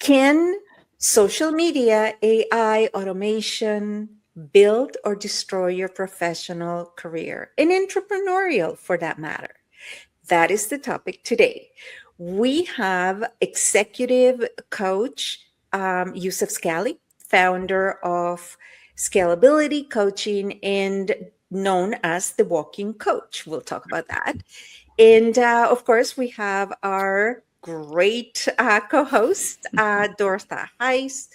Can social media, AI, automation build or destroy your professional career and entrepreneurial for that matter? That is the topic today. We have executive coach Youssef Skalli, founder of Scalability Coaching and known as the Walking Coach. We'll talk about that. And of course, we have our great co-host, Dortha Hise,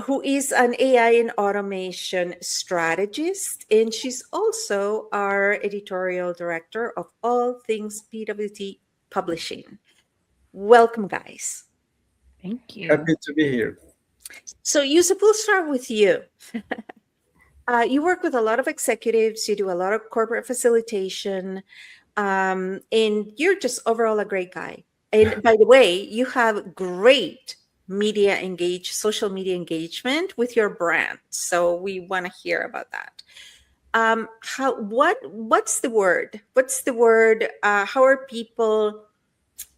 who is an AI and automation strategist. And she's also our editorial director of all things PWT Publishing. Welcome, guys. Thank you. Happy to be here. So, Youssef, we'll start with you. You work with a lot of executives, you do a lot of corporate facilitation, and you're just overall a great guy. And by the way, you have great social media engagement with your brand. So we want to hear about that. What's the word? How are people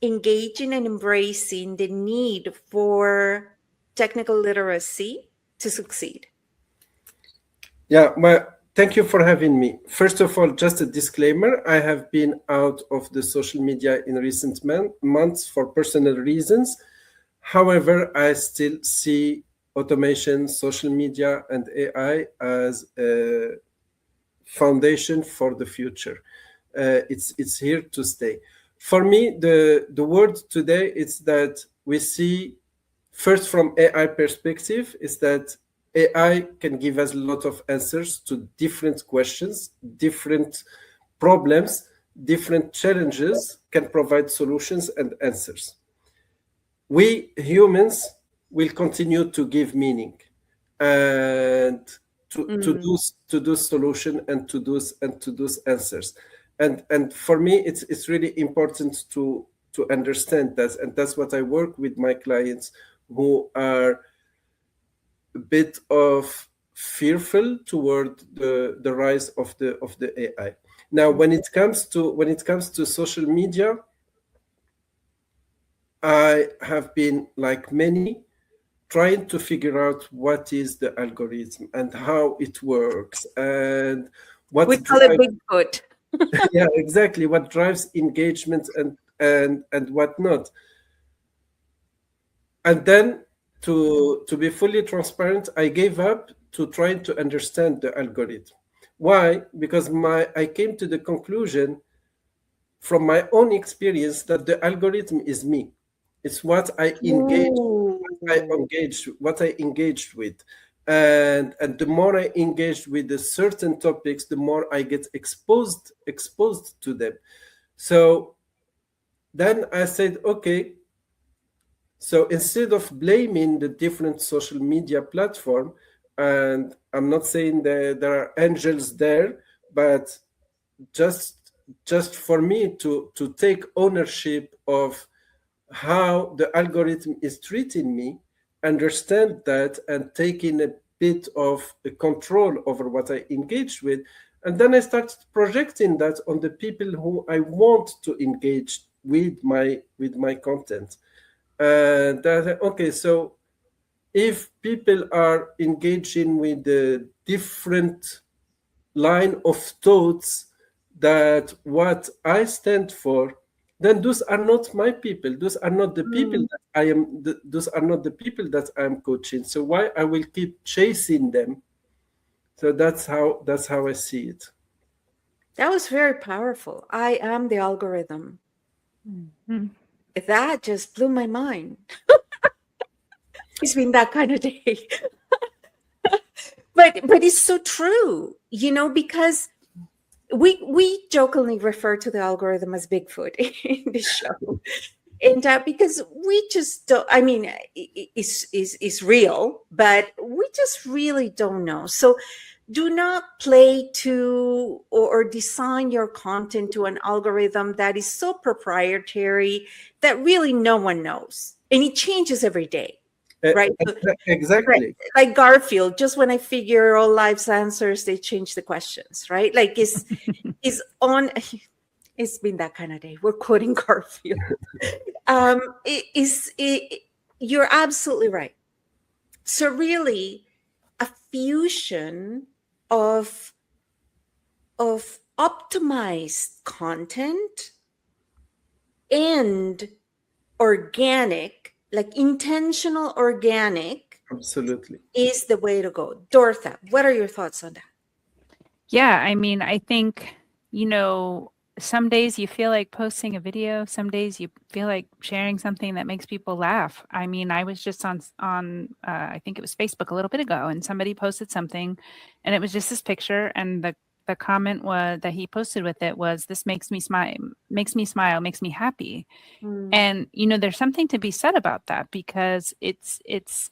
engaging and embracing the need for technical literacy to succeed? Yeah, well, thank you for having me. First of all, just a disclaimer, I have been out of the social media in recent months for personal reasons. However, I still see automation, social media, and AI as a foundation for the future. It's here to stay. For me, the word today is that we see, first from AI perspective, is that AI can give us a lot of answers to different questions, different problems, different challenges, can provide solutions and answers. We humans will continue to give meaning and to those solution and to those answers. And for me, it's really important to understand that, and that's what I work with my clients who are a bit of fearful toward the rise of the AI. Now, when it comes to social media, I have been, like many, trying to figure out what is the algorithm and how it works and what we call it Bigfoot. Yeah, exactly. What drives engagement and what not. And then to be fully transparent, I gave up to trying to understand the algorithm. Why? Because I came to the conclusion from my own experience that the algorithm is me. It's what I engaged with. And the more I engaged with the certain topics, the more I get exposed to them. So then I said, okay, so instead of blaming the different social media platform, and I'm not saying that there are angels there, but just for me to take ownership of how the algorithm is treating me, understand that, and taking a bit of control over what I engage with. And then I started projecting that on the people who I want to engage with my content. And okay, so if people are engaging with the different line of thoughts that what I stand for, then those are not my people. Those are not the people that I am. Those are not the people that I am coaching. So why I will keep chasing them? So that's how I see it. That was very powerful. I am the algorithm. Mm-hmm. That just blew my mind. It's been that kind of day. But it's so true, because we jokingly refer to the algorithm as Bigfoot in the show. And because we just don't, I mean, it's real, but we just really don't know. So do not play to or design your content to an algorithm that is so proprietary that really no one knows. And it changes every day. Right. Exactly. Right. Like Garfield, just when I figure all life's answers, they change the questions, right? Like it's been that kind of day. We're quoting Garfield. You're absolutely right. So really, a fusion of optimized content and organic, like intentional organic, Absolutely. is the way to go. Dortha, what are your thoughts on that? Yeah, I mean, I think, some days you feel like posting a video, some days you feel like sharing something that makes people laugh. I mean, I was just on I think it was Facebook a little bit ago, and somebody posted something, and it was just this picture, and the comment was that he posted with it was, "This makes me smile, makes me happy." And there's something to be said about that, because it's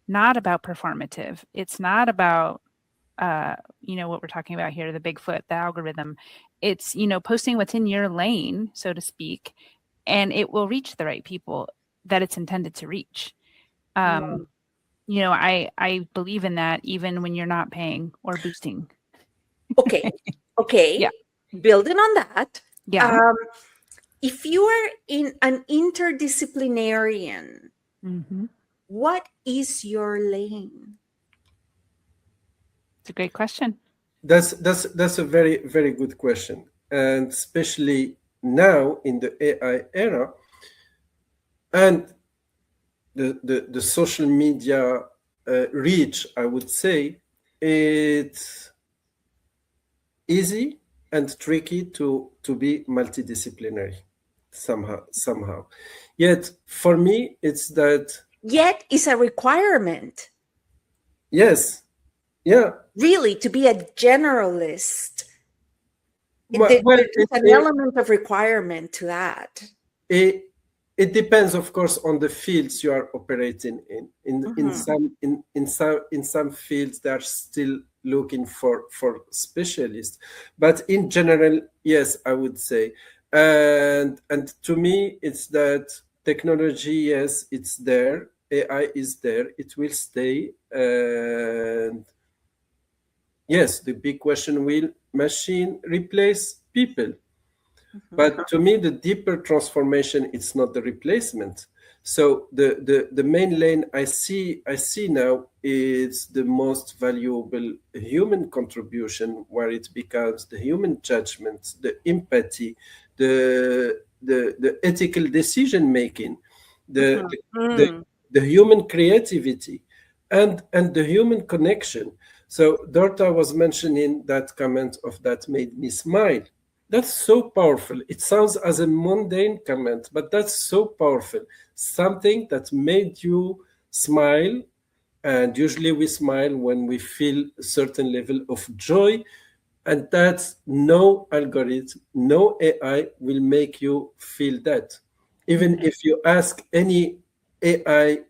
not about performative. It's not about what we're talking about here, the Bigfoot, the algorithm. It's, posting what's in your lane, so to speak, and it will reach the right people that it's intended to reach. I believe in that, even when you're not paying or boosting. Okay. Yeah. Building on that. Yeah. If you are in an interdisciplinarian, what is your lane? It's a great question. That's a very, very good question. And especially now in the AI era and the social media reach, I would say it's easy and tricky to be multidisciplinary somehow. Yet for me, it's that. Yet is a requirement. Yes. Yeah. Really, to be a generalist. Well, There's an element of requirement to that. It depends, of course, on the fields you are operating in. In some fields, they're still looking for specialists, but in general, yes, I would say. And to me, it's that technology, yes, it's there. AI is there. It will stay. And yes, the big question: will machine replace people? But to me, the deeper transformation, it's not the replacement. So the main lane I see now is the most valuable human contribution, where it becomes the human judgment, the empathy, the ethical decision making, the human creativity, and the human connection. So Dortha was mentioning that comment of "that made me smile." That's so powerful. It sounds as a mundane comment, but that's so powerful. Something that made you smile. And usually we smile when we feel a certain level of joy. And that's no algorithm, no AI will make you feel that. Even if you ask any AI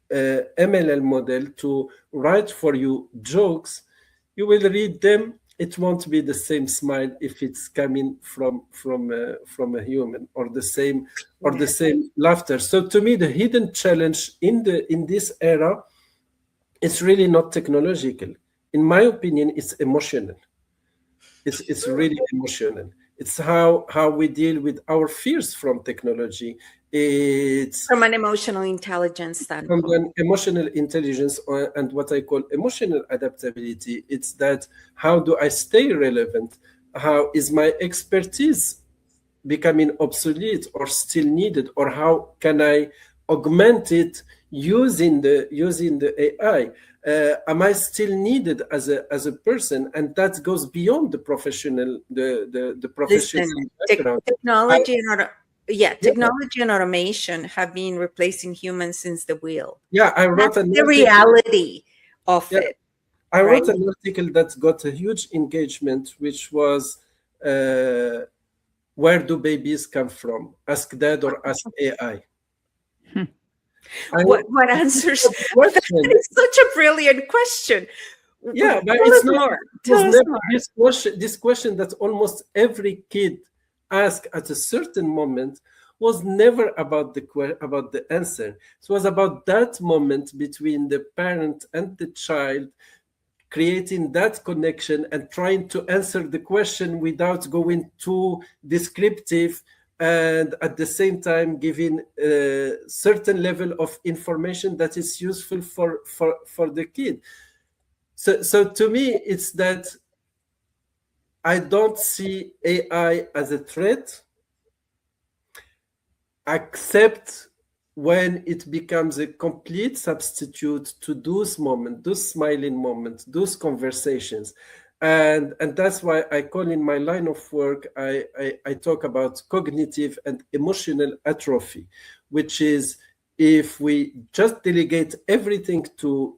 MLL model to write for you jokes, you will read them. It won't be the same smile if it's coming from a human, or the same laughter. So to me, the hidden challenge in this era, it's really not technological. In my opinion, it's emotional. It's really emotional. It's how we deal with our fears from technology. It's from an emotional intelligence standpoint. From an emotional intelligence and what I call emotional adaptability. It's that, how do I stay relevant? How is my expertise becoming obsolete or still needed? Or how can I augment it using the AI? Am I still needed as a person? And that goes beyond the professional professional background. Technology and automation have been replacing humans since the wheel. Yeah, I wrote the reality of it. I wrote an article that got a huge engagement, which was "Where do babies come from? Ask Dad or ask AI." What answers? That is such a brilliant question. Yeah, but it's not. This question that almost every kid asks at a certain moment was never about the answer. It was about that moment between the parent and the child, creating that connection and trying to answer the question without going too descriptive and at the same time giving a certain level of information that is useful for the kid. So to me, it's that I don't see AI as a threat, except when it becomes a complete substitute to those moments, those smiling moments, those conversations. And that's why I call in my line of work, I talk about cognitive and emotional atrophy, which is if we just delegate everything to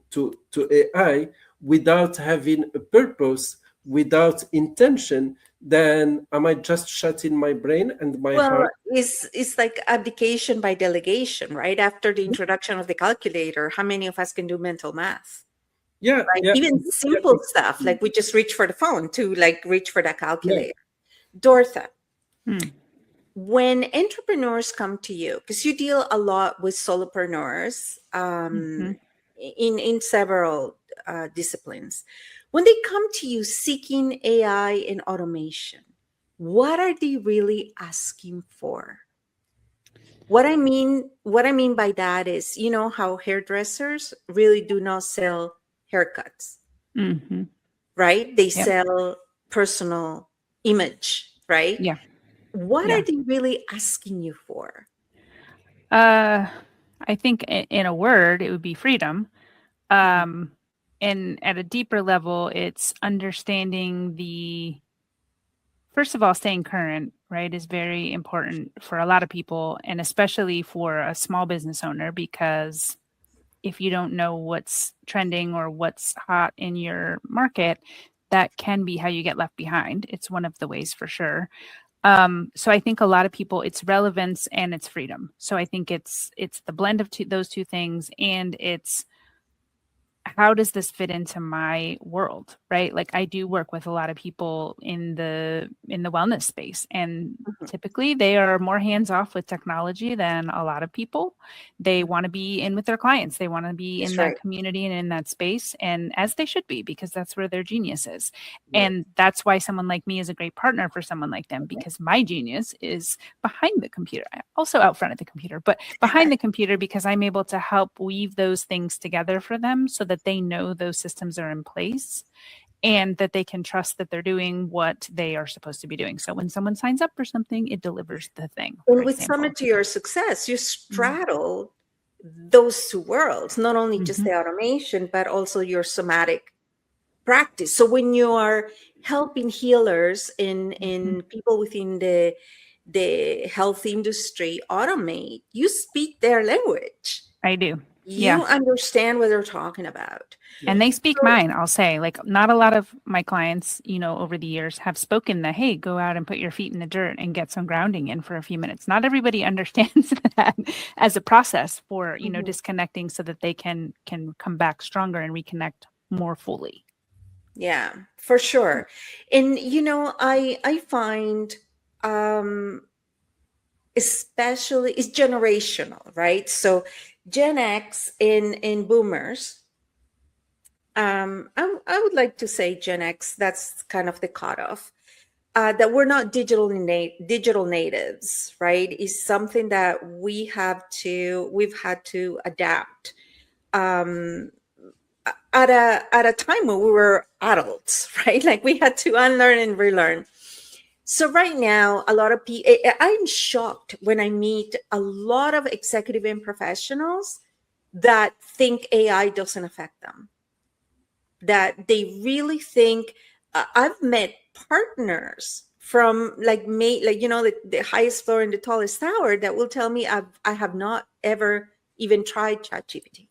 AI without having a purpose, without intention, then am I just shutting my brain and my heart? It's like abdication by delegation, right? After the introduction of the calculator, how many of us can do mental math? Yeah, Right? yeah. Even simple stuff, like we just reach for the phone to like reach for that calculator. Dortha, when entrepreneurs come to you, because you deal a lot with solopreneurs in several disciplines, when they come to you seeking AI and automation, what are they really asking for? What I mean by that is, you know how hairdressers really do not sell haircuts, right? They sell personal image, right? Yeah. What are they really asking you for? I think in a word, it would be freedom. And at a deeper level, it's understanding first of all, staying current, right, is very important for a lot of people, and especially for a small business owner, because if you don't know what's trending or what's hot in your market, that can be how you get left behind. It's one of the ways for sure. So I think a lot of people, it's relevance and it's freedom. So I think it's the blend of those two things, and it's how does this fit into my world, right? Like I do work with a lot of people in the wellness space, and typically they are more hands off with technology than a lot of people. They want to be in with their clients. They want to be in that community and in that space, and as they should be, because that's where their genius is. And that's why someone like me is a great partner for someone like them, because my genius is behind the computer, also out front of the computer, but behind the computer, because I'm able to help weave those things together for them so that they know those systems are in place and that they can trust that they're doing what they are supposed to be doing. So when someone signs up for something, it delivers the thing. And with Summit to Your Success, you straddle those two worlds, not only just the automation, but also your somatic practice. So when you are helping healers in people within the health industry automate, you speak their language. I do. You understand what they're talking about. And they speak mine, I'll say. Like, not a lot of my clients, over the years have spoken the, hey, go out and put your feet in the dirt and get some grounding in for a few minutes. Not everybody understands that as a process for, disconnecting so that they can come back stronger and reconnect more fully. Yeah, for sure. And, I find, especially, it's generational, right? So Gen X in boomers, I would like to say Gen X, that's kind of the cutoff, that we're not digital natives, right? Is something that we've had to adapt at a time when we were adults, right? Like we had to unlearn and relearn. So right now, a lot of people, I'm shocked when I meet a lot of executive and professionals that think AI doesn't affect them, that they really think, I've met partners from the highest floor in the tallest tower that will tell me I have not ever even tried ChatGPT.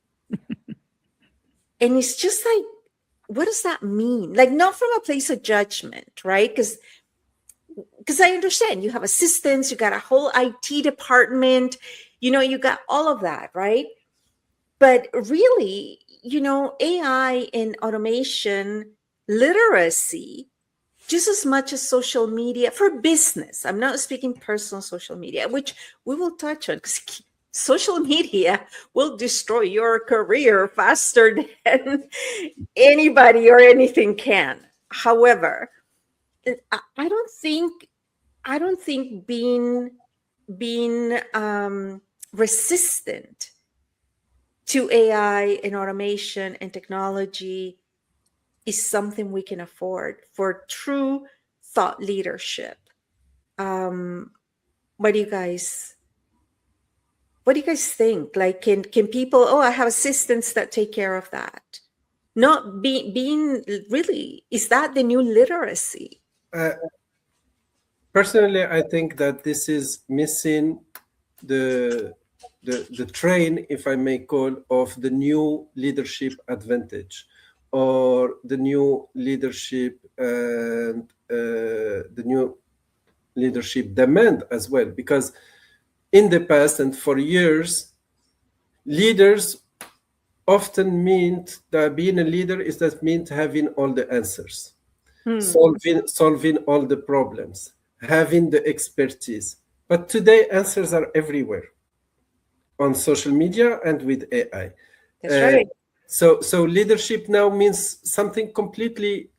And it's just like, what does that mean? Like, not from a place of judgment, right? Because I understand you have assistants, you got a whole IT department, you got all of that, right? But really, AI and automation literacy, just as much as social media for business. I'm not speaking personal social media, which we will touch on, because social media will destroy your career faster than anybody or anything can. However, I don't think being being resistant to AI and automation and technology is something we can afford for true thought leadership. What do you guys think? Like, can people, oh, I have assistants that take care of that? Not being really, is that the new literacy? Personally, I think that this is missing the train, if I may call, of the new leadership advantage, or the new leadership and the new leadership demand as well. Because in the past and for years, leaders often meant that being a leader is that meant having all the answers, solving all the problems, having the expertise. But today, answers are everywhere on social media and with AI. That's right. So leadership now means something completely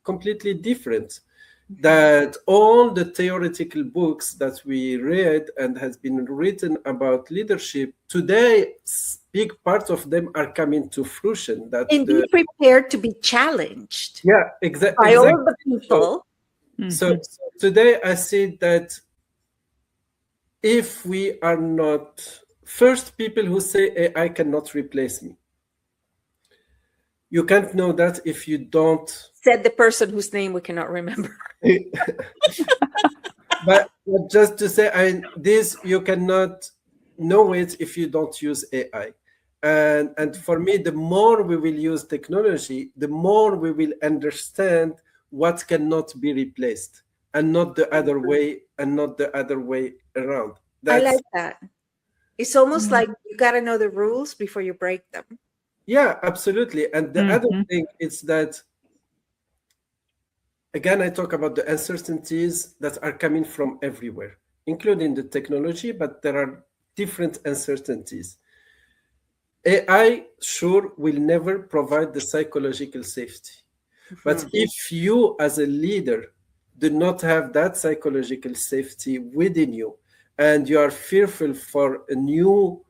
different. That all the theoretical books that we read and has been written about leadership today, big part of them are coming to fruition. That and be prepared to be challenged. Yeah, exactly. By all the people. So today I see that if we are not first people who say AI cannot replace me, you can't know that if you don't. Said the person whose name we cannot remember. But just to say, this you cannot know it if you don't use AI. And for me, the more we will use technology, the more we will understand what cannot be replaced, and not the other way, around. I like that. It's almost like you got to know the rules before you break them. Yeah, absolutely. And the other thing is that, again, I talk about the uncertainties that are coming from everywhere, including the technology, but there are different uncertainties. AI, sure, will never provide the psychological safety. But if you, as a leader, do not have that psychological safety within you, and you are fearful for a new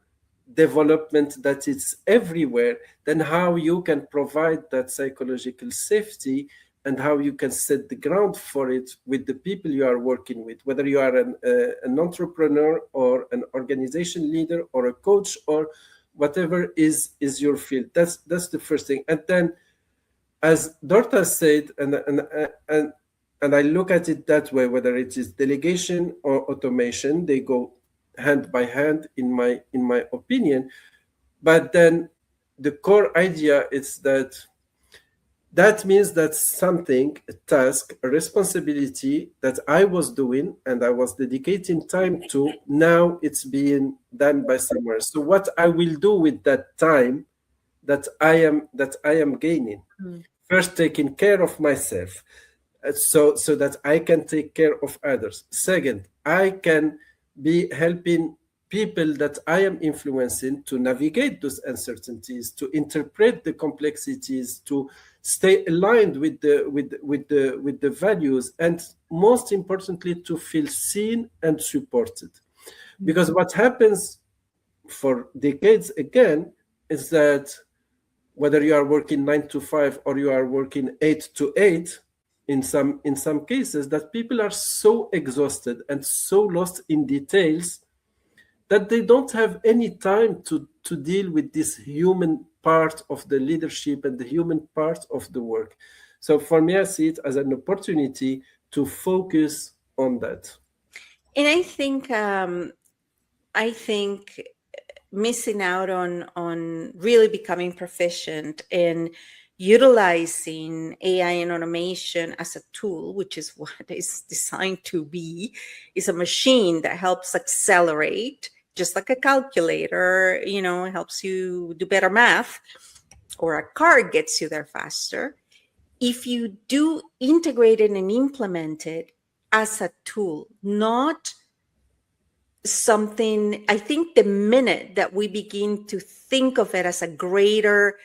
development that is everywhere, then how you can provide that psychological safety and how you can set the ground for it with the people you are working with, whether you are an entrepreneur or an organization leader or a coach or whatever is your field. That's the first thing. And then, as Dortha said, and I look at it that way, whether it is delegation or automation, they go hand by hand in my opinion. But then the core idea is that means that something, a task, a responsibility that I was doing and I was dedicating time to, now it's being done by someone. So what I will do with that time that I am gaining, first taking care of myself, so that I can take care of others. Second, I can be helping people that I am influencing to navigate those uncertainties, to interpret the complexities, to stay aligned with the values, and most importantly, to feel seen and supported. Because what happens for decades again is that whether you are working 9 to 5 or you are working 8 to 8, in some cases, that people are so exhausted and so lost in details that they don't have any time to deal with this human part of the leadership and the human part of the work. So for me, I see it as an opportunity to focus on that. And I think missing out on really becoming proficient in utilizing AI and automation as a tool, which is what it's designed to be, is a machine that helps accelerate, just like a calculator, helps you do better math, or a car gets you there faster. If you do integrate it and implement it as a tool, not something, I think the minute that we begin to think of it as a greater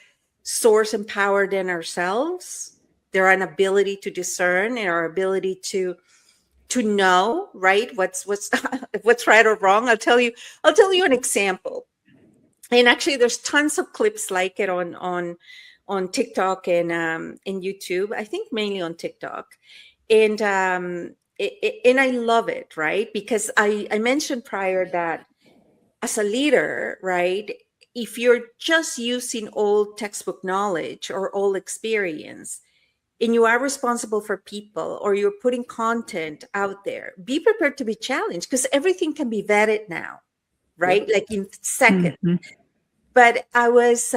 source and power than ourselves, their ability to discern and our ability to to know, right, what's what's right or wrong. I'll tell you an example. And actually, there's tons of clips like it on TikTok and YouTube. I think mainly on TikTok, and and I love it, right? Because I mentioned prior that as a leader, right, if you're just using old textbook knowledge or old experience, and you are responsible for people, or you're putting content out there, be prepared to be challenged, because everything can be vetted now, right? Like in seconds. Mhm. But I was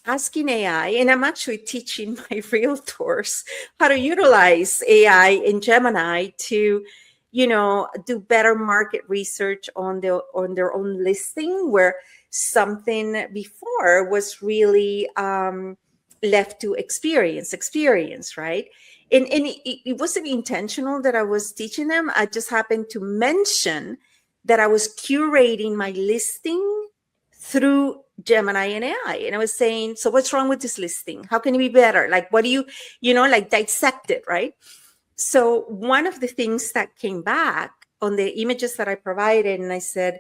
asking AI, and I'm actually teaching my realtors how to utilize AI in Gemini to, do better market research on their own listing, where something before was really left to experience, right? And it wasn't intentional that I was teaching them. I just happened to mention that I was curating my listing through Gemini and AI. And I was saying, so what's wrong with this listing? How can it be better? Like, what do you, like dissect it, right? So one of the things that came back on the images that I provided, and I said,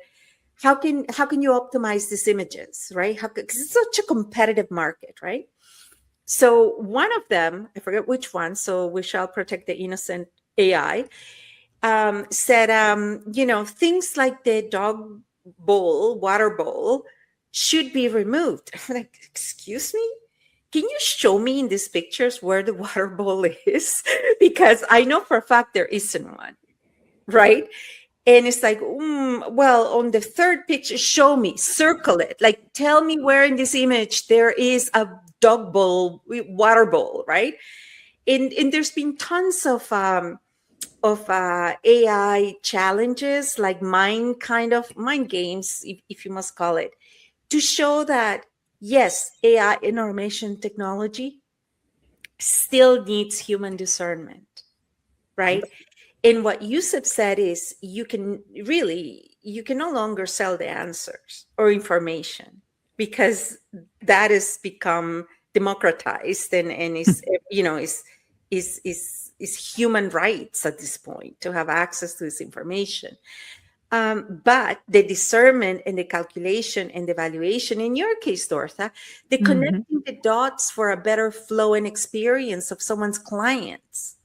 how can you optimize these images, right? Because it's such a competitive market, right? So one of them, I forget which one, so we shall protect the innocent AI, said, things like the dog bowl, water bowl, should be removed. I'm like, excuse me? Can you show me in these pictures where the water bowl is? Because I know for a fact there isn't one, right? And it's like, well, on the third picture, show me, circle it. Like, tell me where in this image there is a dog bowl, water bowl, right? And there's been tons of AI challenges, like mind games, if you must call it, to show that yes, AI and automation technology still needs human discernment, right? And what Youssef said is you can no longer sell the answers or information, because that has become democratized and is is human rights at this point to have access to this information. But the discernment and the calculation and the evaluation, in your case, Dortha, the connecting the dots for a better flow and experience of someone's clients,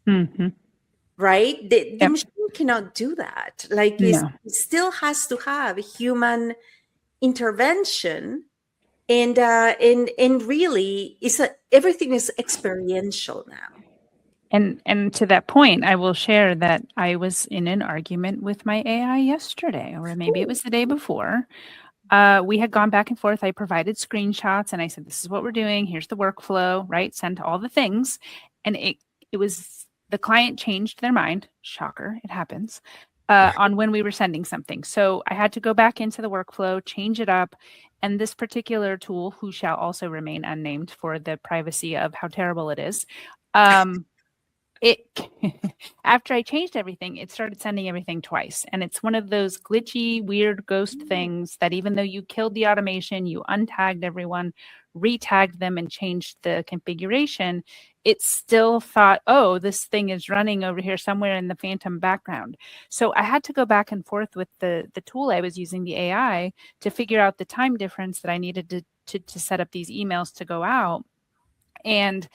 right? The machine cannot do that. Like, it still has to have human intervention, and really, everything is experiential now. And to that point, I will share that I was in an argument with my AI yesterday, or maybe it was the day before. We had gone back and forth. I provided screenshots and I said, this is what we're doing. Here's the workflow, right? Sent all the things. And it was, the client changed their mind. Shocker, it happens. On when we were sending something. So I had to go back into the workflow, change it up. And this particular tool, who shall also remain unnamed for the privacy of how terrible it is, after I changed everything, it started sending everything twice. And it's one of those glitchy, weird ghost things that even though you killed the automation, you untagged everyone, retagged them, and changed the configuration, it still thought, oh, this thing is running over here somewhere in the phantom background. So I had to go back and forth with the tool I was using, the AI, to figure out the time difference that I needed to set up these emails to go out. And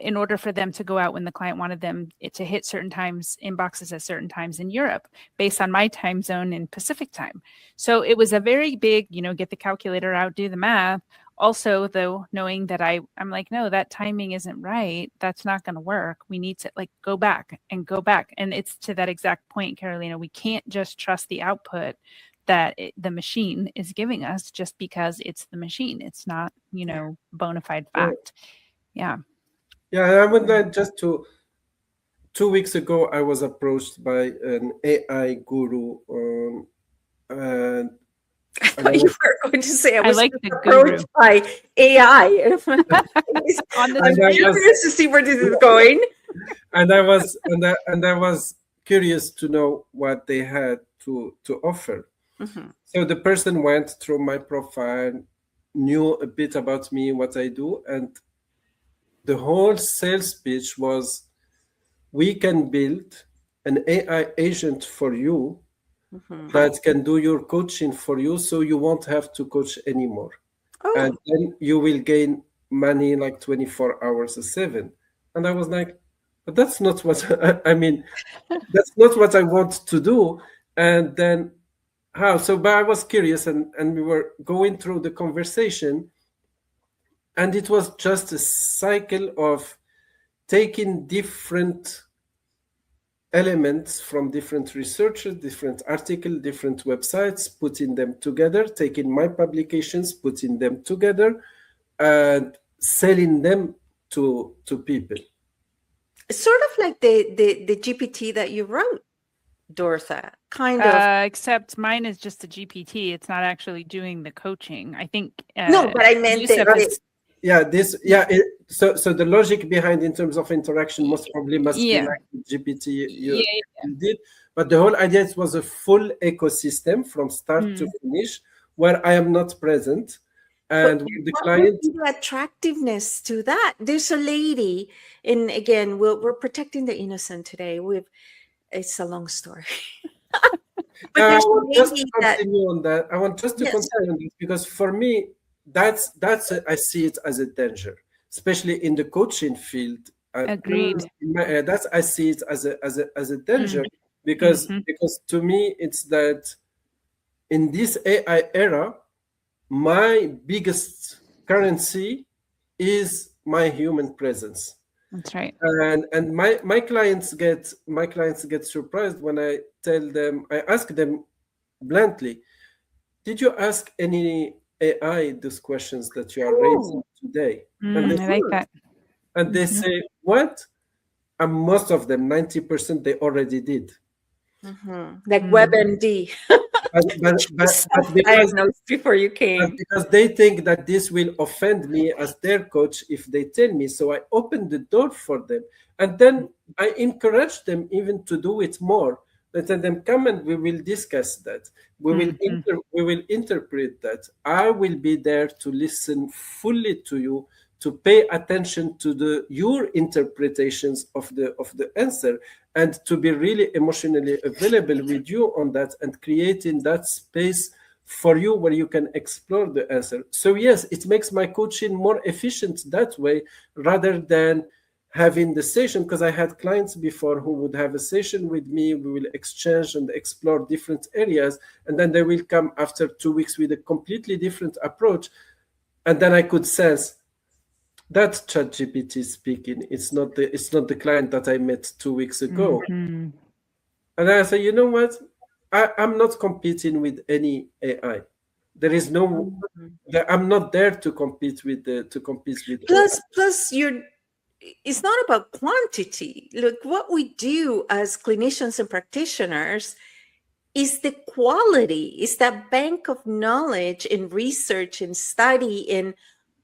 in order for them to go out when the client wanted them to hit certain times, inboxes at certain times in Europe, based on my time zone in Pacific time. So it was a very big, get the calculator out, do the math. Also, though, knowing that I'm like, no, that timing isn't right. That's not going to work. We need to go back. And it's to that exact point, Carolina, we can't just trust the output that the machine is giving us just because it's the machine. It's not, bona fide fact. Yeah. Yeah, I would like just 2 weeks ago, I was approached by an AI guru. I thought you were going to say I was approached by AI. I'm curious to see where this is going. And I was curious to know what they had to offer. So the person went through my profile, knew a bit about me, what I do, and the whole sales pitch was, we can build an AI agent for you Mhm. that can do your coaching for you, so you won't have to coach anymore. Oh, And then you will gain money like 24 hours a 7. And I was like, but that's not what I mean, that's not what I want to do. And then how? So, but I was curious, and we were going through the conversation, and it was just a cycle of taking different elements from different researchers, different articles, different websites, putting them together, taking my publications, putting them together, and selling them to people. sort of like the GPT that you wrote, Dortha, kind of. Except mine is just a GPT. It's not actually doing the coaching. I think No, but I meant Youssef is So the logic behind in terms of interaction most probably must be yeah. like the GPT Yeah, you did, but the whole idea it was a full ecosystem from start to finish where I am not present, and But with the what client. would be the attractiveness to that? There's a lady, and again, we're protecting the innocent today. It's a long story. But I there's a want just to lady that, continue on that. I want just to yes, continue on this because for me, I see it as a danger, especially in the coaching field. agreed. That's I see it as a danger because to me it's that in this AI era, my biggest currency is my human presence. That's right. And my clients get surprised when I ask them bluntly, did you ask any AI those questions that you are raising oh, today? And I like that. they say what? And most of them, 90%, they already did. like WebMD, But because self-diagnosed before you But came. because they think that this will offend me as their coach if they tell me. So I open the door for them. And then I encourage them even to do it more. I tell them, come and we will discuss that. We will interpret that. I will be there to listen fully to you, to pay attention to your interpretations of the answer, and to be really emotionally available with you on that and creating that space for you where you can explore the answer. So yes, it makes my coaching more efficient that way rather than having the session, because I had clients before who would have a session with me, we will exchange and explore different areas, and then they will come after 2 weeks with a completely different approach, and then I could sense that ChatGPT speaking. It's not the client that I met 2 weeks ago. And then I say, you know what? I'm not competing with any AI. There is no. I'm not there to compete with AI. Plus, it's not about quantity. Look, what we do as clinicians and practitioners is the quality, is that bank of knowledge and research and study and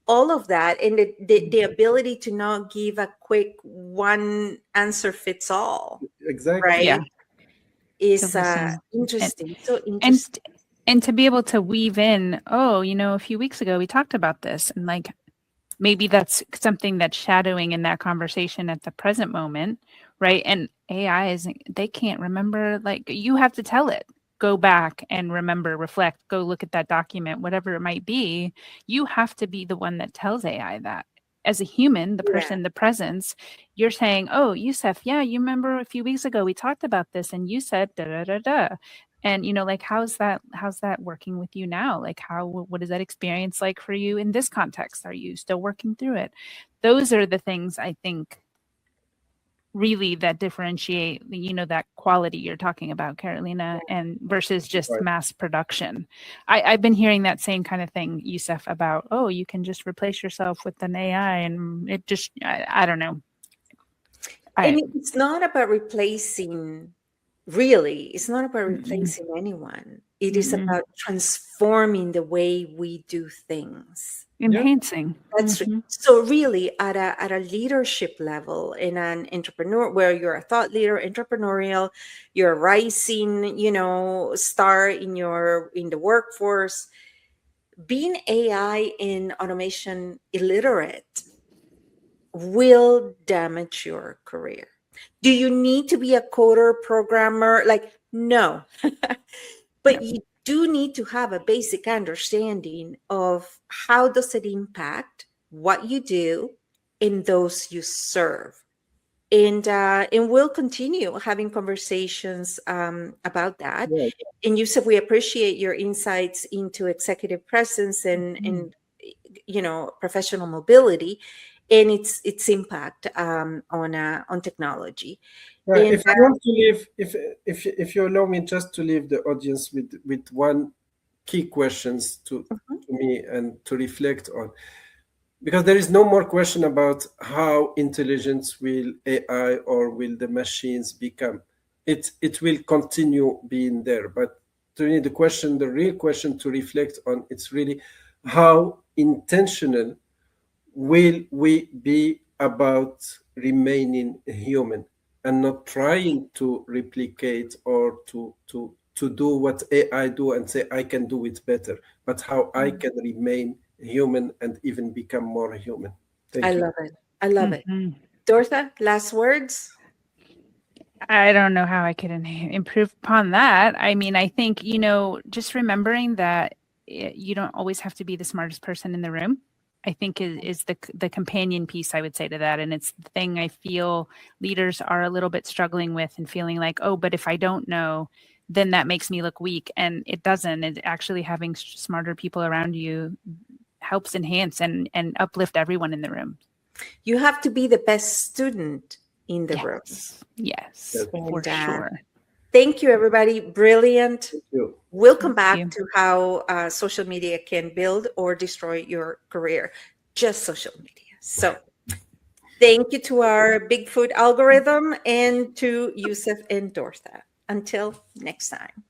all of that, and the ability to not give a quick one answer fits all, Exactly. right? Yeah. Is listen. interesting. So And interesting. and to be able to weave in, oh, a few weeks ago we talked about this, and like maybe that's something that's shadowing in that conversation at the present moment, right? And AI they can't remember, like you have to tell it, go back and remember, reflect, go look at that document, whatever it might be. You have to be the one that tells AI that. As a human, the person, the presence, you're saying, oh, Youssef, yeah, you remember a few weeks ago we talked about this and you said da da da da. And like how's that working with you now? Like what is that experience like for you in this context? Are you still working through it? Those are the things I think really that differentiate that quality you're talking about, Carolina, and versus just mass production. I've been hearing that same kind of thing, Youssef, about, oh, you can just replace yourself with an AI and it just I don't know. And it's not about replacing, really, it's not about replacing anyone. It is about transforming the way we do things. Enhancing. That's so really at a leadership level, in an entrepreneur where you're a thought leader, entrepreneurial, you're a rising, star in the workforce. Being AI and automation illiterate will damage your career. Do you need to be a coder, programmer? Like, no. But you do need to have a basic understanding of how does it impact what you do and those you serve. And we'll continue having conversations about that. Right. And Youssef, we appreciate your insights into executive presence and professional mobility and its impact on technology. And, If I want to leave, if you allow me just to leave the audience with one key questions to me and to reflect on, because there is no more question about how intelligent will AI or will the machines become. It will continue being there, but to me the real question to reflect on, it's really how intentional will we be about remaining human and not trying to replicate or to do what AI do and say I can do it better, but how I can remain human and even become more human. Thank you. love it. I love it. Dortha, last words? I don't know how I could improve upon that. I mean, I think, just remembering that you don't always have to be the smartest person in the room, I think is the companion piece I would say to that. And it's the thing I feel leaders are a little bit struggling with and feeling like, oh, but if I don't know, then that makes me look weak. And it doesn't. It actually having smarter people around you helps enhance and uplift everyone in the room. You have to be the best student in the room. Yes, for sure. Thank you, everybody. Brilliant. Thank you. We'll come back to how social media can build or destroy your career. Just social media. So thank you to our Bigfoot algorithm and to Youssef and Dortha. Until next time.